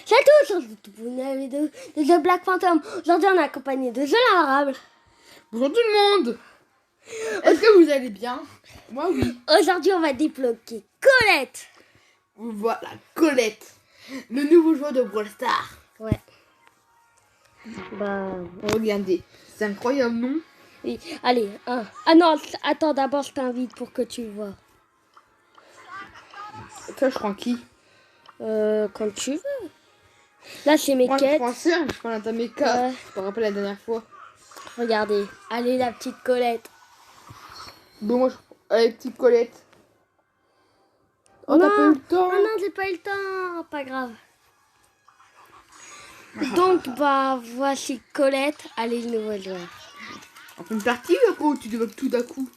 C'est tout sur vous avez de The Black Phantom. Aujourd'hui, on est accompagné de The L'Arabe. Bonjour tout le monde. Est-ce que vous allez bien? Moi, oui. Aujourd'hui, on va débloquer Colette. Voilà, Colette. Le nouveau joueur de Brawl Stars. Ouais. Bah... Regardez, c'est incroyable, non? Oui. Allez, un. Ah non, attends, d'abord, je t'invite pour que tu le vois. Toi, je prends qui? Quand tu veux. Là, c'est mes Moi, je quêtes. prends ça, je prends la Tameka. Ouais. Je me rappelle la dernière fois. Regardez. Allez, la petite Colette. Bon, moi, je prends la petite Colette. Oh, t'as pas eu le temps? Non, j'ai pas eu le temps. Pas grave. Donc, bah, voici Colette. Allez, le nouveau joueur. On fait une partie ou quoi? Tu débloques tout d'un coup?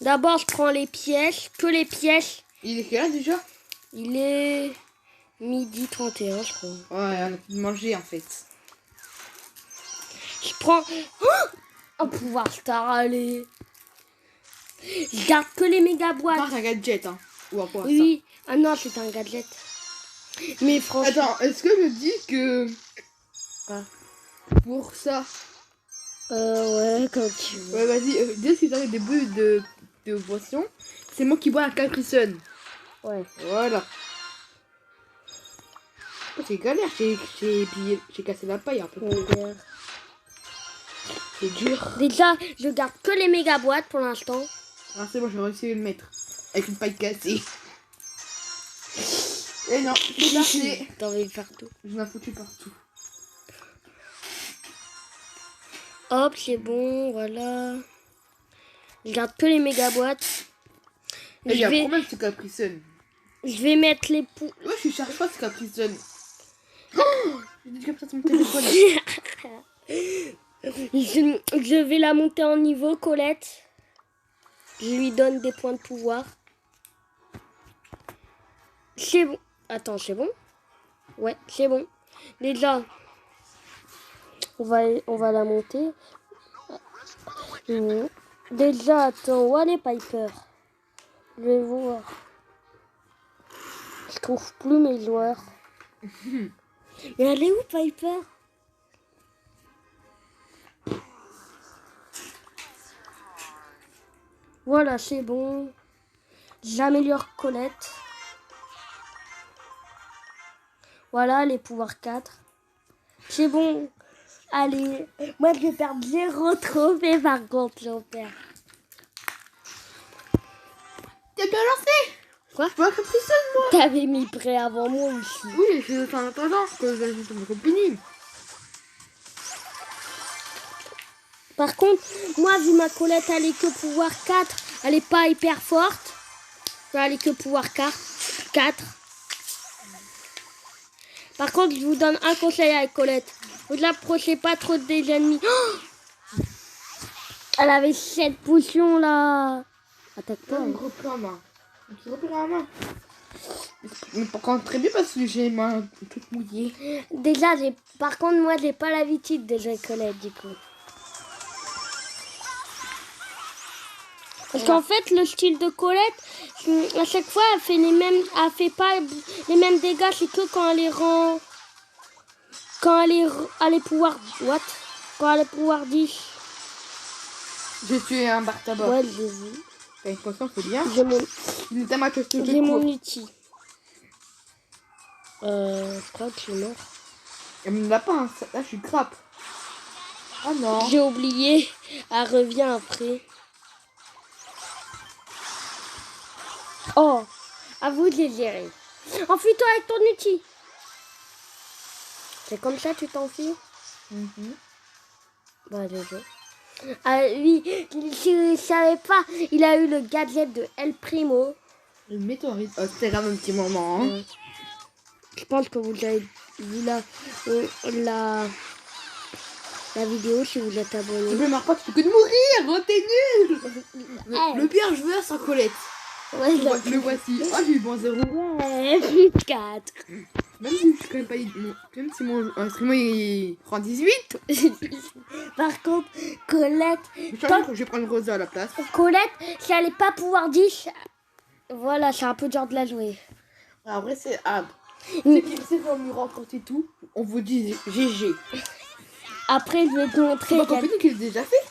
D'abord, je prends les pièces. Que les pièces. Il est quelle heure déjà? Il est 12h31, je crois. Ouais, on a pu manger en fait. Je prends... Oh, un pouvoir star, allez. Je garde que les méga boîtes. Non, c'est un gadget, hein. Ou un quoi, Oui. Ah non, c'est un gadget. Mais franchement... Attends, est-ce que je dis que... Quoi? Pour ça... Ouais, quand tu veux. Ouais, vas-y, dès que t'as des bulles de boisson, c'est moi qui bois un Capri Sun. Ouais. Voilà. Oh, c'est galère, j'ai cassé la paille un peu. Ouais. C'est dur. Déjà, je garde que les méga boîtes pour l'instant. Ah, c'est bon, j'ai réussi à le mettre. Avec une paille cassée. Et non, c'est cassé. T'en veux partout. Je m'en foutu partout. Hop, c'est bon, voilà. Je garde que les méga boîtes. Et il y a combien de ce Capri Sun? Je vais mettre les poux. Ouais, je cherche pas ce Capri Sun. Oh, j'ai dit comme ça sur mon téléphone. Je vais la monter en niveau, Colette. Je lui donne des points de pouvoir. C'est bon. Attends, c'est bon? Ouais, c'est bon. Déjà, on va la monter. Déjà, attends, où est Piper? Je vais voir. Je trouve plus mes joueurs. Mais elle est où, Piper? Voilà, c'est bon. J'améliore Colette. Voilà, les pouvoirs 4. C'est bon. Allez, moi je vais perdre 0 trophée par contre, j'en perds. T'as bien lancé? Quoi? Je vois Capri Sun, moi. T'avais mis prêt avant moi aussi. Oui, j'ai fait ça en attendant que j'ai fait ma copine. Par contre, moi vu ma Colette elle est que pouvoir 4, elle est pas hyper forte. Elle est que pouvoir 4. Par contre, je vous donne un conseil avec Colette. Vous ne l'approchez pas trop des ennemis. Oh, elle avait 7 potions là. Attaque pas. Un gros plan à main. Un petit repère à la main. Mais par contre, très bien parce que j'ai les mains toutes mouillées. Déjà, par contre, moi j'ai pas l'habitude de jouer Colette du coup. Parce qu'en fait, le style de Colette, à chaque fois, elle fait pas les mêmes dégâts. C'est que quand elle est elle est pouvoir, what? Quand elle est pouvoir 10. J'ai tué un bar tabac. Ouais, je l'ai vu. T'as une potion, c'est bien. J'ai Il est à ma question de mon cours. outil. Je crois que je suis mort. Elle me l'a pas, hein. Là, je suis crappe. Oh non. J'ai oublié. Elle revient après. Oh, à vous de les gérer. Enfuis-toi avec ton outil. C'est comme ça, tu t'enfuis? Bah, désolé. Ah oui, si vous ne savez pas, il a eu le gadget de El Primo. Une météorite. Oh, c'était grave un petit moment. Hein. Je pense que vous avez vu la vidéo si vous êtes Je abonné. me marre pas, tu peux que de mourir. Oh, t'es nul. Le pire joueur, c'est Colette. Ouais, Le voici. Oh, j'ai eu bon 0. ouais, plus 4. Même si je suis quand même pas. Même si mon instrument il prend 18. Par contre, Colette, Je vais prendre Rosa à la place. si elle n'est pas pouvoir 10, voilà, c'est un peu dur de la jouer. En vrai, c'est hard. C'est quand on rencontre et tout, on vous dit GG. Après, je vais te montrer. C'est pas compris qu'il est déjà fait.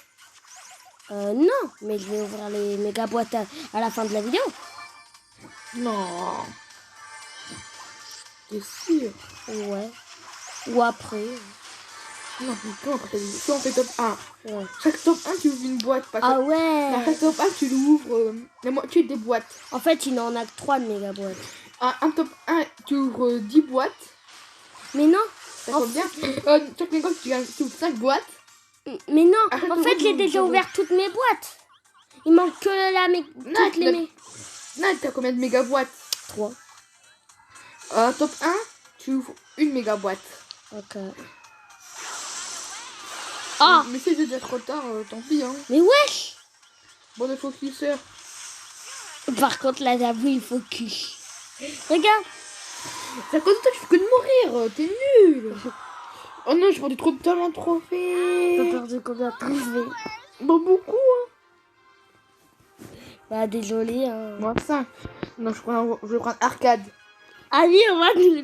Non, mais je vais ouvrir les méga boîtes à la fin de la vidéo. Non. T'es sûr? Ouais. Ou après. Non, mais quand soit on fait top 1. Ouais. Chaque top 1, tu ouvres une boîte. Pas Ah chaque... ouais. Dans chaque top 1, tu l'ouvres la moitié des boîtes. En fait, il n'en a que 3 de méga boîtes. Un top 1, tu ouvres 10 boîtes. Mais non. Ça compte bien. Chaque méga, tu ouvres 5 boîtes. Mais non. Arrête En de fait, rouler, j'ai déjà rouler. ouvert toutes mes boîtes. Il manque que toutes les Non, t'as combien de méga boîtes? 3. Top 1, tu ouvres une méga boîte. Ok. Ah. Mais c'est déjà trop tard, tant pis. Hein. Mais wesh. Bon, il faut qu'il sort. Par contre, là, j'avoue, il faut que... Regarde. C'est à cause de toi, tu fais que de mourir. T'es nul. Oh non, j'ai perdu trop de talent T'as trophée. perdu combien de trophées? Bon, beaucoup. Hein. Bah, désolé. Hein. Moi, 5. Non, je vais prendre arcade. Ah oui, on va nous...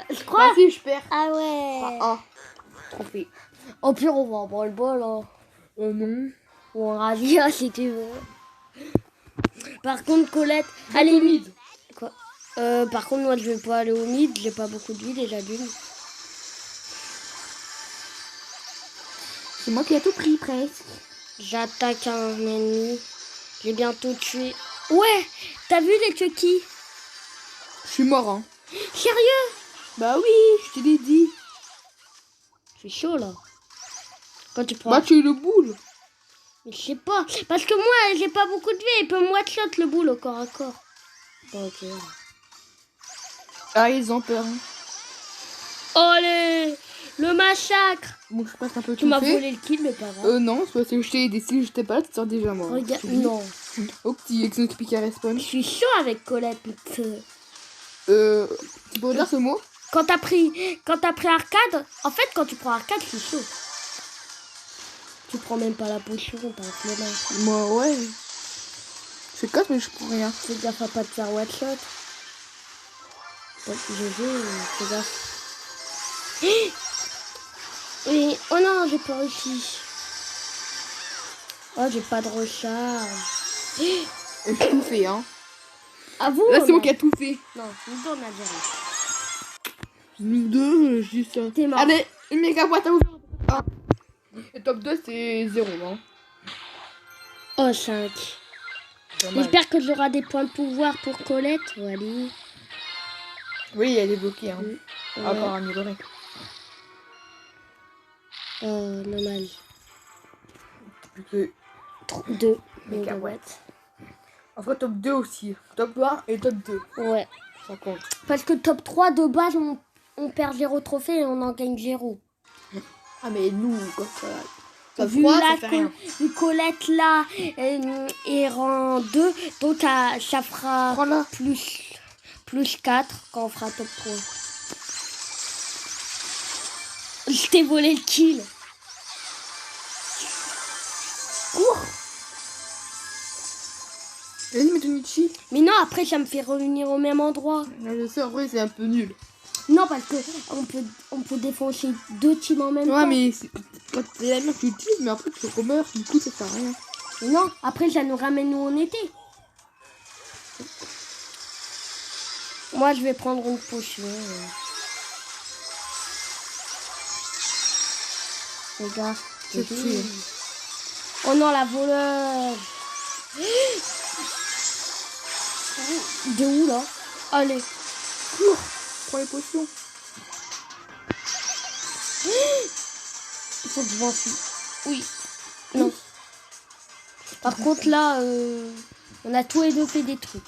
Je crois. Vas-y, je perds. Ah ouais. Ah, trophée. Au pire, on va en prendre le bol. Hein. Non. Ou en ravia, si tu veux. Par contre, Colette... Allez, mid. Quoi par contre, moi, je vais pas aller au mid. J'ai pas beaucoup de vie déjà d'une. C'est moi qui ai tout pris, presque. J'attaque un ennemi. J'ai bientôt tué. Ouais. T'as vu les Chucky? Je suis mort, hein. Sérieux? Bah oui, je te l'ai dit. C'est chaud, là. Quand tu prends... Bah, tu es le boule. Mais je sais pas. Parce que moi, j'ai pas beaucoup de vie. Il peut me one-shot le boule au corps à corps. Bon, ok. Ah, ils ont peur. Hein. Allez, le massacre. Bon, je passe un peu Tu tout m'as fait. volé le kill, mais pas grave. Non, c'est parce que je t'ai aidé. Si j'étais pas là, tu sors déjà mort. Regarde, Je te dis. non. Oh, petit exotique à respawn. Je suis chaud avec Colette. Tu peux dire ce mot? Quand t'as pris arcade, en fait, quand tu prends arcade, je suis chaud. Tu prends même pas la potion, t'as un flemmard. Moi, ouais. Je fais casse, mais je prends rien. Fais gaffe à pas te faire one shot. Fais gaffe. Et oh non, j'ai pas réussi. Oh, j'ai pas de recharge. Et j'ai tout fait, hein. À vous? Là, c'est moi non qui a tout fait. Non, nous deux, on a géré. Nous deux, je dis ça. T'es mort. Allez, une méga boîte à ouvrir. Ah. Le top 2, c'est 0, hein. Oh, 5. J'espère que j'aurai des points de pouvoir pour Colette. Allez. Oui, elle est bloquée, hein. Ouais. À part un niveau. Normal. Plus que 2. méga boîte. En fait, top 2 aussi. Top 1 et top 2. Ouais. Ça compte. Parce que top 3 de base, on perd 0 trophée et on en gagne 0. Ah, mais nous, quoi, ça. Top Vu 3, la ça fait rien. vu Colette là est rang 2, donc ça fera Prends-la. plus 4 quand on fera top 3. Je t'ai volé le kill. Cours. Vas-y, mets ton Nietzsche. Mais non, après ça me fait revenir au même endroit. Je sais, en vrai, c'est un peu nul. Non, parce que on peut défoncer 2 teams en même temps. Ouais, mais quand c'est la merde, tu utilises, mais après, tu remeurs, du coup, ça sert à rien. Mais non, après ça nous ramène où on était. Moi, je vais prendre une potion. Regarde. C'est tué. Oh non, la voleuse. De où là? Allez. Cours. Prends les potions. Il faut que je m'enfuis. Oui. Non. Par contre là, on a tous les deux fait des trucs.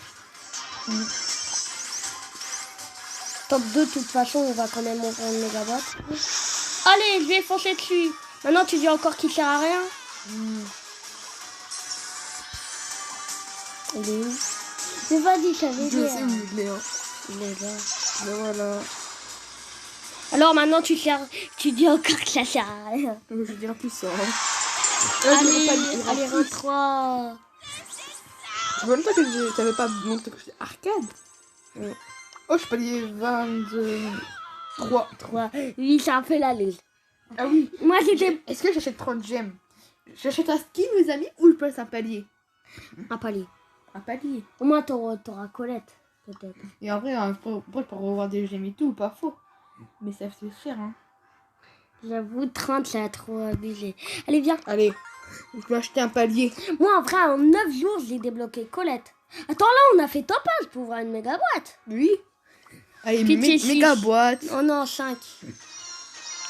Top 2, de toute façon, on va quand même ouvrir une méga boîte. Allez, je vais foncer dessus. Maintenant, tu dis encore qu'il sert à rien. Il est où? Mais vas-y, ça veut Je dire. sais où il est, hein. Il est là. Ben voilà. Alors maintenant, tu dis encore que ça sert à rien. Je dirais plus ça. Hein. Allez, rentre-toi. Je veux même pas que je t'avais pas montré que j'étais arcade. Oh, je palier 23. 3. Lui, ça a fait la lise. Ah oui. Moi, c'était Est-ce que j'achète 30 gemmes? J'achète un skin, mes amis, ou je passe un palier? un palier. Un palier. Au moins, t'auras Colette, peut-être. Et en vrai, pour revoir des gemmes et tout, pas faux. Mais ça fait cher, hein. J'avoue, 30, ça a trop abusé. Allez, viens. Allez, je vais acheter un palier. Moi, en vrai, en 9 jours, j'ai débloqué Colette. Attends, là, on a fait topage pour ouvrir une méga boîte. Oui. Allez, Pitié, six. méga boîte. Oh non, 5.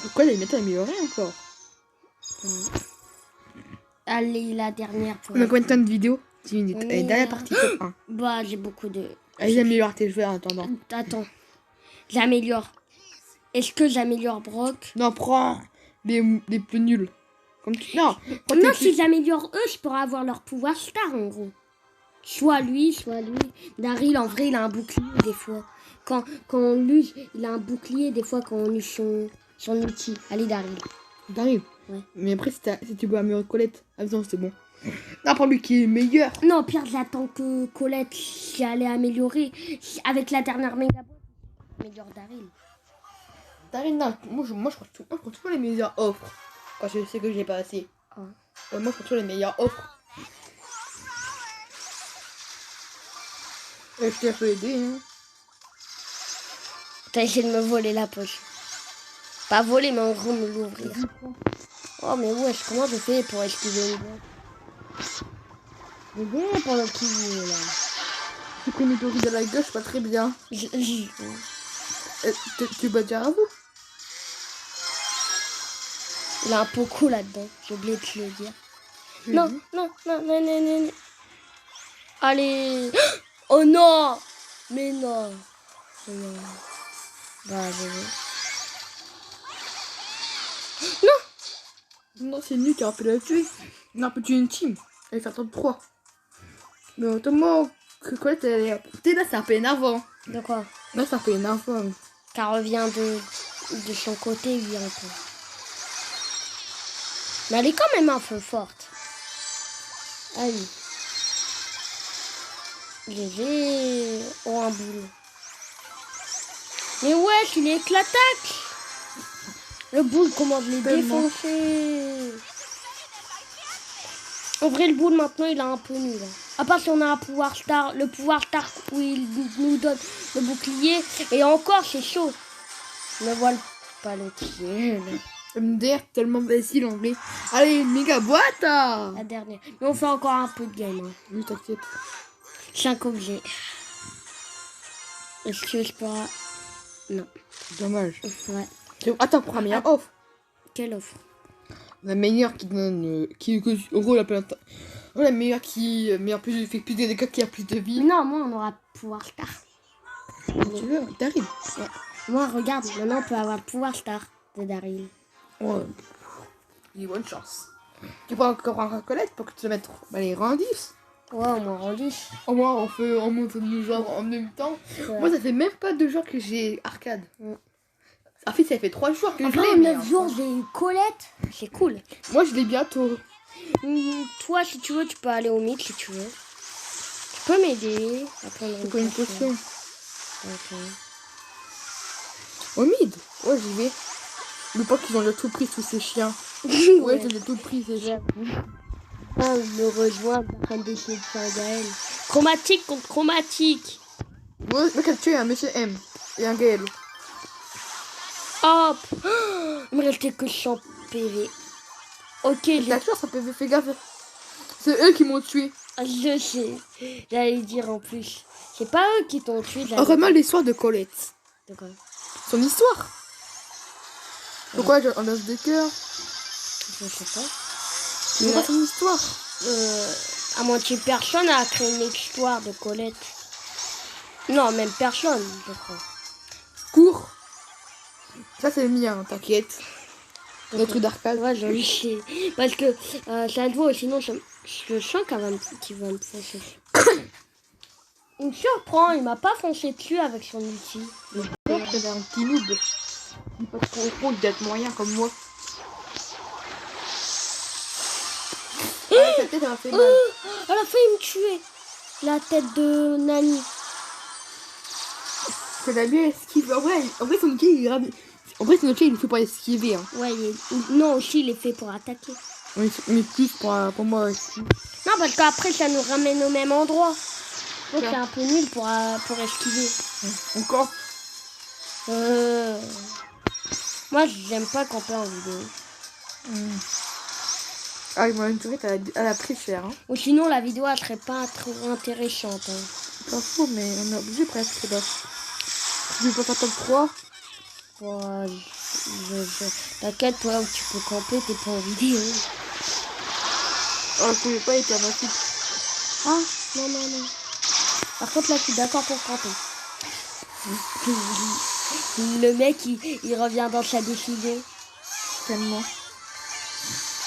Pourquoi les métaux améliorés encore? Allez, la dernière. Pour On a combien de temps de vidéo? 10 minutes. On Allez, est- dernière partie, top 1. Bah, j'ai beaucoup de... Allez, améliore tes jeux en attendant. Attends. J'améliore. Est-ce que j'améliore Brock? Non, prends les plus nuls. Comme tu... Non, prends Non, tes si j'améliore eux, je pourrais avoir leur pouvoir star, en gros. Soit lui, soit lui. Daryl, en vrai, il a un bouclier, des fois. Quand on l'use, il a un bouclier, des fois, quand on use son outil. Allez, Daryl. T'arrives. Ouais. Mais après, si tu veux améliorer Colette, ah non, c'est bon. Non, prends lui qui est meilleur. Non, pire, j'attends que Colette, si elle est améliorée. Avec la dernière méga boîte, améliore Daryl. T'arrives, non, moi je prends toujours les meilleures offres. Quand je sais que j'ai pas assez. Ah. Ouais, moi je prends toujours les meilleures offres. Et je t'ai un peu aidé, hein. T'as essayé de me voler la poche. Pas voler, mais en gros, me l'ouvrir. Oh, mais wesh, comment je fais pour esquiver une boîte? J'ai bien pour le kiwi, là. J'ai pris une touriste à la gauche, pas très bien. Tu vas dire à vous? Il a un poco là-dedans, j'ai oublié de te le dire. J'ai Non, vu. non, non, non, non, non, non. Allez. Oh non. Mais non. Non. Bah, Non, c'est nul, tu aurais pu la tuer. Non, on peut tuer une team. Elle fait 33. Mais autrement, que Colette, elle est... T'es là, c'est un peu énervant. de quoi? Là, c'est un peu énervant. Car revient de son côté, lui, un peu. Mais elle est quand même un peu forte. Ah oui. GG. Oh, un boule. Mais wesh, il est l'attaque. Le boule, comment je l'ai Tellement. défoncé. En vrai, le boule, maintenant, il est un peu nul. À part si on a un pouvoir star, le pouvoir star où il nous donne le bouclier. Et encore, c'est chaud. Ne voile pas le pied. MDR, tellement facile en vrai. Allez, une méga boîte hein. La dernière. Mais on fait encore un peu de game. Hein. Oui, t'inquiète. 5 objets. Est-ce que je peux... Non. Dommage. Ouais. Attends, prends la meilleure offre. Quelle offre? La meilleure qui donne... en gros, la meilleure qui fait plus de dégâts, qui a plus de vie. Non, moi, on aura pouvoir star. Tu veux, t'arrives. Ouais. Moi, regarde, maintenant, on peut avoir le pouvoir star de Daryl. Ouais. Il y a bonne chance. Tu prends encore un Colette pour que tu te mettes les rangs 10. Ouais, on m'en rendu. Au moins, on monte nos genres en même temps. Ouais. Moi, ça fait même pas 2 jours que j'ai arcade. Mm. En fait, ça fait 3 jours que je Après, l'ai. en mais 9 jours, j'ai eu Colette. C'est cool. Moi, je l'ai bientôt. Toi, si tu veux, tu peux aller au mythe, si tu veux. Tu peux m'aider. Après, C'est quoi une potion? Ok. Au mid? Ouais, j'y vais. Le pas qu'ils ont le tout pris, tous ces chiens. Ouais, ils ont le tout pris, ces chiens. Ah, me rejoindre en train d'essayer de faire Gaël. Chromatique contre chromatique. Moi, je vais tuer un monsieur M et un Gaël. Hop. Il me restait que 100 PV. Ok, T'as sûr, ça peut faire gaffe. C'est eux qui m'ont tué. je sais. J'allais dire en plus. C'est pas eux qui t'ont tué. j'allais Vraiment dire. l'histoire de Colette. D'accord. Son histoire. Pourquoi on a des cœurs? Je sais pas. C'est pas son histoire. À moitié personne a créé une histoire de Colette. Non, même personne, je crois. Cours. Ça, c'est le mien, t'inquiète. Le truc d'arcade. Ouais, je le sais. Parce que ça se voit, sinon je sens qu'il va me foncer. Il me surprend, il m'a pas foncé dessus avec son outil. C'est un petit noob. Il pas trop compte d'être moyen comme moi. Sa tête, elle m'a fait mal. Elle a failli me tuer. La tête de Nani. qu'on a bien esquivé. En vrai, son outil, il est fait pour esquiver. Hein. Ouais, non, aussi, il est fait pour attaquer. Mais plus pour moi aussi. Non, parce qu'après, ça nous ramène au même endroit. Donc, c'est un peu nul pour esquiver. Encore. Moi, j'aime pas camper en vidéo. Ah, moi, une tourette, elle a pris cher. Hein. Ou sinon, la vidéo, elle serait pas trop intéressante. Hein. Pas faux, mais on est obligé presque. Là. Tu veux pas faire top 3 Ouais, t'inquiète, toi, tu peux camper, t'es pas en vidéo. Oh, je pouvais pas être alternatif. Ah, non. Par contre, là, je suis d'accord pour camper. Le mec, il revient dans sa décision. Tellement.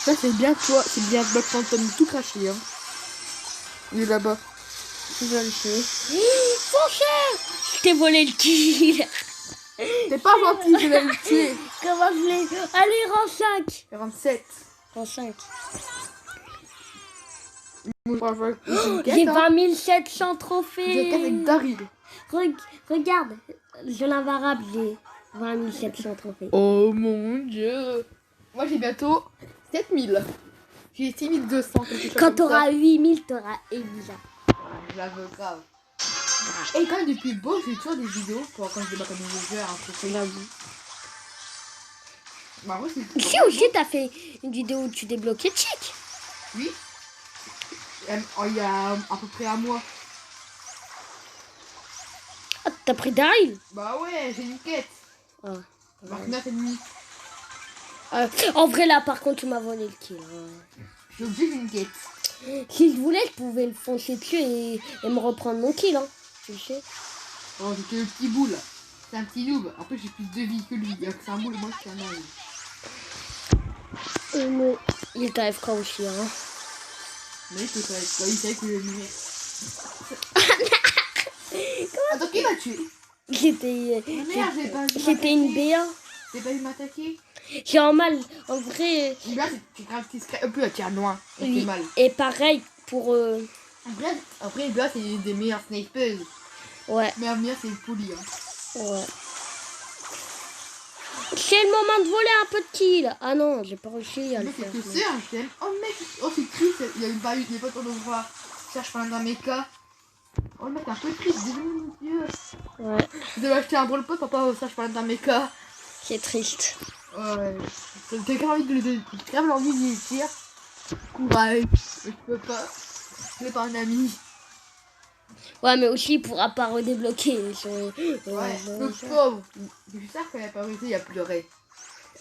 Ça, c'est bien toi, c'est bien Block Phantom tout craché. Hein. Il est là-bas. Je le sais. Fonchez! Je t'ai volé le kill. T'es pas gentil, je vais le tuer. Comment je l'ai? Allez, rang 5. 47. Rang 5. J'ai J'ai 20 700 trophées. J'ai avec Daryl. Regarde, je l'invariable, j'ai 20 700 trophées. Oh mon dieu. Moi j'ai bientôt 7000. J'ai 6200. Quand t'auras 8000, t'auras Elisa. Je la veux grave. Et quand même depuis beau, j'ai toujours des vidéos pour quand je débat comme nouveau joueur. Bah, moi, Si aussi t'as fait une vidéo où tu débloquais Chick. Oui. Il y a à peu près un mois. Ah, t'as pris Daryl. Bah ouais, j'ai une quête. Ah, Marque 9,5. En vrai là par contre tu m'as volé le kill. J'ai obligé d'une quête. Si je voulais je pouvais le foncer dessus et me reprendre mon kill. Hein. Tu sais. Oh, j'ai que le petit boule. C'est un petit noob. En plus j'ai plus de vie que lui. Il y a que c'est un boule, moi je suis un œil. Il est AFK aussi. Hein. Mais il savait que je le Attends, qui m'a tué? C'était une BA. T'es pas eu m'attaquer? J'ai en mal. En vrai. Là, c'est grave, c'est plus à tirer loin. Oui. C'est mal. Et pareil pour. Après, BA, c'est des meilleurs snipers. Ouais. Mais à venir, c'est poli. Hein. Ouais. C'est le moment de voler un peu de kill. Ah non, j'ai pas réussi à le faire. C'est un thème. Oh mec, oh c'est triste. Il a pas eu, il a pas le temps de voir. Cherche pas un mecha. Oh le mec, t'es un peu triste. Désolé, mon dieu. Ouais. Tu devais acheter un brawl pot, papa, cherche pas un mecha. C'est triste. Ouais. T'as grave envie de lui dire. Courage. Mais je peux pas. Je l'ai pas un ami. Ouais, mais aussi il pourra pas redébloquer. Ouais, le pauvre. C'est ça qu'elle a pas arrêté, il a pleuré.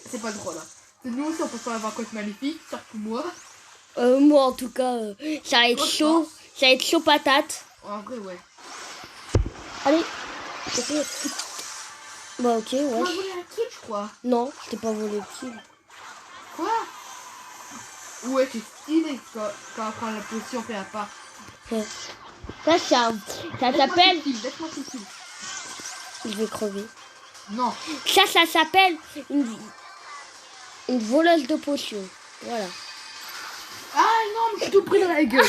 C'est pas drôle. Hein. Nous aussi, on peut pas avoir coach maléfique, surtout moi. Moi en tout cas, ça va être chaud. Ça va être chaud patate. En vrai, ouais. Allez. Bah ok, ouais. Tu m'as volé un kill, je crois. Non, je t'ai pas volé le kill. Quoi? Ouais, c'est stylé quand on prend la potion, on fait un pas. Ouais. Ça s'appelle... Laisse-moi tes kills. Je vais crever. Non. Ça s'appelle une voleuse de potions. Voilà. Ah non, mais je suis tout pris dans la gueule.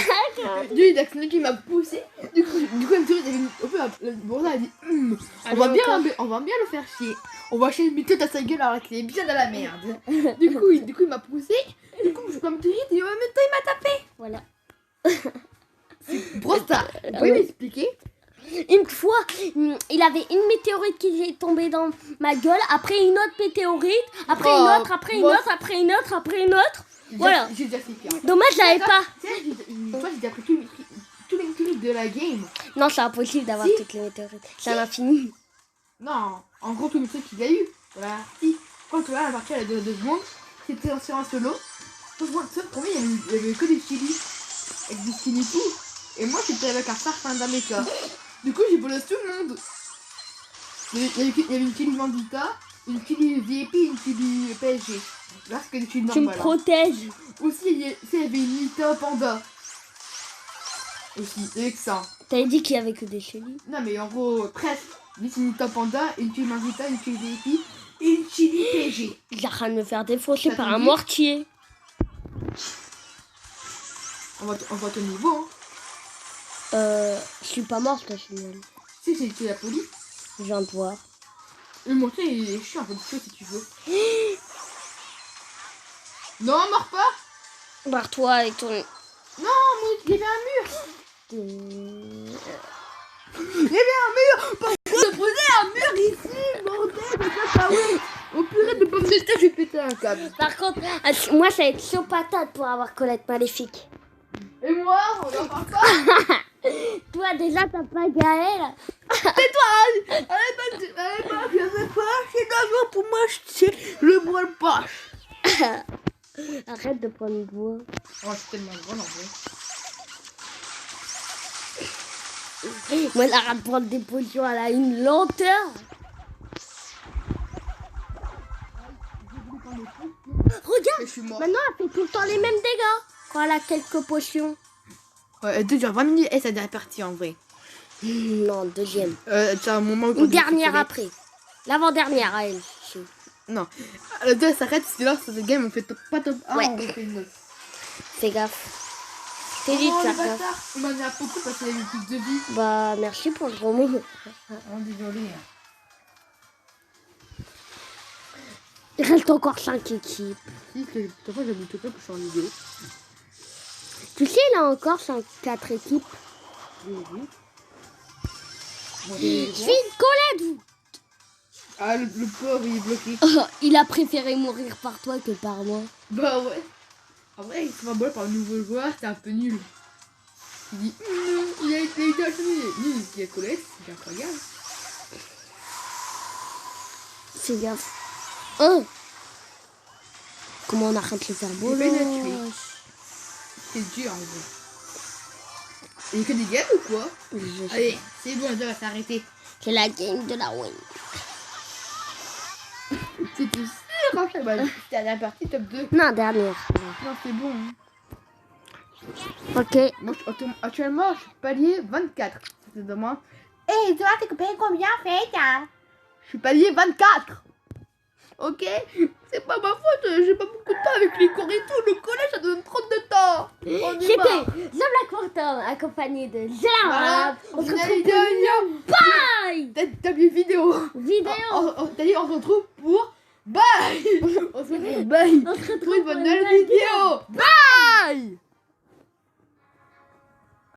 Lui, il m'a poussé. Du coup, il a dit on va bien le faire chier. On va acheter une méthode à sa gueule alors qu'il est bien dans la merde. du coup, il m'a poussé. Du coup, je comme tout vite, et en même temps, il m'a tapé. Voilà. Brosta, vous pouvez m'expliquer? Une fois, il avait une météorite qui est tombée dans ma gueule, après une autre météorite, après une autre, après une autre, après une autre, après une autre. Voilà. J'ai déjà fait pire. Dommage, je l'avais pas. Une fois, j'ai déjà pris tous les météorites de la game. Non, c'est impossible d'avoir toutes les météorites. C'est à l'infini. Non, en gros, tous les trucs qu'il y a eu. Voilà. Si, quand tu vois la partie à la 2 secondes, c'était sur un solo. Pour moi, premier, il y avait que des chilis. Avec des skins et tout. Et moi, j'étais avec un Starfin d'Ameka. Du coup, j'ai volé tout le monde. Il y avait une chili Mandita, une chili VIP, une chili PSG. Là, c'est que des chili normales. Tu me protèges. Aussi, il y avait une Nita Panda. Aussi, avec ça. T'avais dit qu'il y avait que des chilis. Non, mais en gros, presque. Une Nita Panda, une chili Mandita, une chili VIP et une chili PSG. Il est en train de me faire défoncer par un mortier. On va ton niveau, hein. Je suis pas morte, là, final. Si, c'est la police. Je viens de voir. Le monter, il est chiant un peu de chaud si tu veux. Non, meurs pas. Barre-toi avec ton... Non, mais il y avait un mur. Il y avait un mur. Pourquoi je prenais un mur ici, bordel? Mais ça, pas ouais. Au purée de pommes de terre, je vais péter un câble. Par contre, moi, ça va être chaud patate pour avoir Colette maléfique. Et moi, on n'en parle pas. Toi, déjà, t'as pas Gaël. Tais-toi. Allez, je sais pas. C'est d'abord pour m'acheter le bois de poche. Arrête de prendre le bois. Oh, c'est tellement bon en vrai. Moi, elle arrête de prendre des potions, elle a une lenteur. Regarde, Je suis mort. maintenant, elle fait tout le temps les mêmes dégâts quand elle a quelques potions. Ouais, elle dure 20 minutes et c'est la dernière partie en vrai. Non, deuxième. C'est un moment où Une dernière après. L'avant-dernière à elle. Non. Le 2 s'arrête, c'est là, sur ce game, on fait pas top 1, Ouais. on fait une 9. Fais gaffe. T'es dit de Oh, le faire gaffe. bâtard. Il m'en a beaucoup parce qu'il a eu plus de vie. Bah, merci pour le gros mot. Oh, désolé. Il reste encore 5 équipes. Si, t'as pas, j'habite pas que je suis en vidéo. Tu sais, il a encore 4 équipes. Je suis une Colette. Ah, le pauvre, il est bloqué. Oh, il a préféré mourir par toi que par moi. Bah ouais. En vrai, il se fait bol par le nouveau joueur, c'est un peu nul. Il dit, il a été acheté. Nul, il y a Colette, c'est incroyable. Fais gaffe. Oh. Comment on arrête de faire beau Il fait une tuer. C'est dur en vrai. Il y a que des games ou quoi? Allez, c'est bon, ça va s'arrêter. C'est la game de la win. C'était sûr, hein? Bah, c'était la partie top 2. Non, dernière. Non, c'est bon. Hein. Ok. Moi, actuellement, je suis palier 24. C'est demain. Hé, toi, t'es payé combien, fait? Je suis palier 24. Ok? C'est pas ma faute, j'ai pas beaucoup de temps avec les cours et tout. Le collège, ça donne trop de temps. C'était Zobla Quantum accompagné de Zéla. Voilà. On se Finale retrouve vidéo. pour Bye. T'as vu vidéo. Vidéo. T'as dit, on se retrouve pour bye. On se retrouve bye. On se retrouve Pour une pour bonne vidéo. Bye.